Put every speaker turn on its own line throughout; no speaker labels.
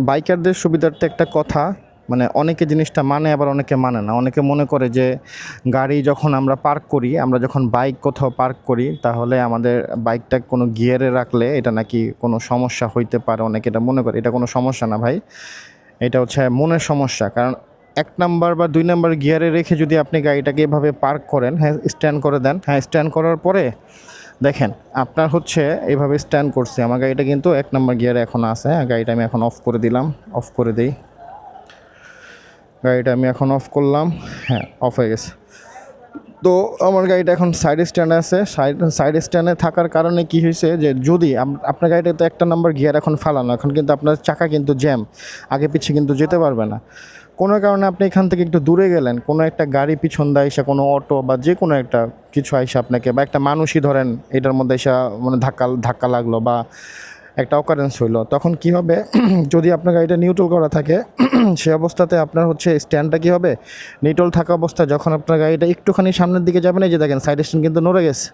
বাইকারদের সুবিধার্থে একটা কথা, মানে অনেকে জিনিসটা মানে আবার অনেকে মানে না। অনেকে মনে করে যে গাড়ি যখন আমরা পার্ক করি, আমরা যখন বাইক কোথাও পার্ক করি, তাহলে আমাদের বাইকটা কোনো গিয়ারে রাখলে এটা নাকি কোনো সমস্যা হইতে পারে। অনেকে এটা মনে করে। এটা কোনো সমস্যা না ভাই, এটা হচ্ছে মনের সমস্যা। কারণ ১ নাম্বার বা ২ নাম্বার গিয়ারে রেখে যদি আপনি গাড়িটাকে এভাবে পার্ক করেন, হ্যাঁ স্ট্যান্ড করে দেন, হ্যাঁ স্ট্যান্ড করার পরে দেখেন আপনার হচ্ছে এইভাবে স্ট্যান্ড করছে, আমার গাড়িটা কিন্তু ১ নাম্বার গিয়ারে এখন আছে। হ্যাঁ, গাড়িটা আমি এখন অফ করে দিলাম, অফ করে দিই। গাড়িটা আমি এখন অফ করলাম, হ্যাঁ অফ হয়ে গেছে। তো আমার গাড়িটা এখন সাইড স্ট্যান্ডে আছে। সাইড স্ট্যান্ডে থাকার কারণে কি হয়েছে যে যদি আপনার গাড়িটা তো ১ নাম্বার গিয়ার এখন ফালানো, এখন কিন্তু আপনার চাকা কিন্তু জ্যাম, আগে পিছিয়ে কিন্তু যেতে পারবে না। কোনো কারণে আপনি এখান থেকে একটু দূরে গেলেন, কোনো একটা গাড়ি পিছন দিয়ে আইসা, কোনো অটো বা যে কোনো একটা কিছু আইসা আপনাকে, বা একটা মানুষই ধরেন এটার মধ্যে এসে মানে ধাক্কা লাগলো বা একটা অকারেন্স হইলো, তখন কি হবে? যদি আপনার গাড়িটা নিউট্রাল করা থাকে সে অবস্থাতে আপনার হচ্ছে স্ট্যান্ডটা কী হবে, নিউট্রাল থাকা অবস্থায় যখন আপনার গাড়িটা একটুখানি সামনের দিকে যাবে না, যে দেখেন সাইড স্ট্যান্ড কিন্তু নড়ে গেছে।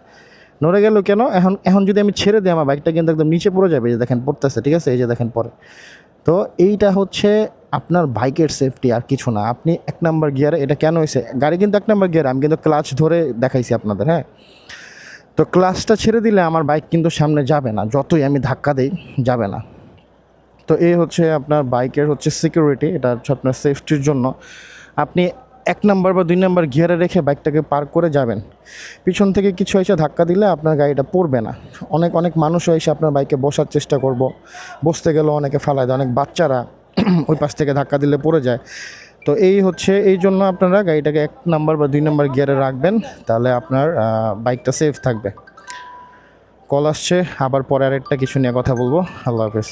নড়ে গেল কেন? এখন এখন যদি আমি ছেড়ে দিই, আমার বাইকটা কিন্তু একদম নিচে পড়ে যাবে, এই যে দেখেন পড়তেছে, ঠিক আছে, এই যে দেখেন পরে। তো এইটা হচ্ছে আপনার বাইকের সেফটি, আর কিছু না। আপনি ১ নাম্বার গিয়ারে, এটা কেন হয়েছে, গাড়ি কিন্তু ১ নাম্বার গিয়ারে, আমি কিন্তু ক্লাচ ধরে দেখাইছি আপনাদের, হ্যাঁ। তো ক্লাচটা ছেড়ে দিলে আমার বাইক কিন্তু সামনে যাবে না, যতই আমি ধাক্কা দেই যাবে না। তো এই হচ্ছে আপনার বাইকের হচ্ছে সিকিউরিটি, এটা হচ্ছে আপনার সেফটির জন্য। আপনি ১ নাম্বার বা ২ নাম্বার গিয়ারে রেখে বাইকটাকে পার্ক করে যাবেন। পিছন থেকে কিছু এসে ধাক্কা দিলে আপনার গাড়িটা পড়বে না। অনেক অনেক মানুষও এসে আপনার বাইকে বসার চেষ্টা করব, বসতে গেলেও অনেকে ফালায় দেয়, অনেক বাচ্চারা ওই পাশ থেকে ধাক্কা দিলে পড়ে যায়। তো এই হচ্ছে, এই জন্য আপনারা গাড়িটাকে ১ নাম্বার বা ২ নাম্বার গিয়ারে রাখবেন, তাহলে আপনার বাইকটা সেফ থাকবে। কল আসছে, আবার পরে আরেকটা কিছু নিয়ে কথা বলবো। আল্লাহ হাফেজ।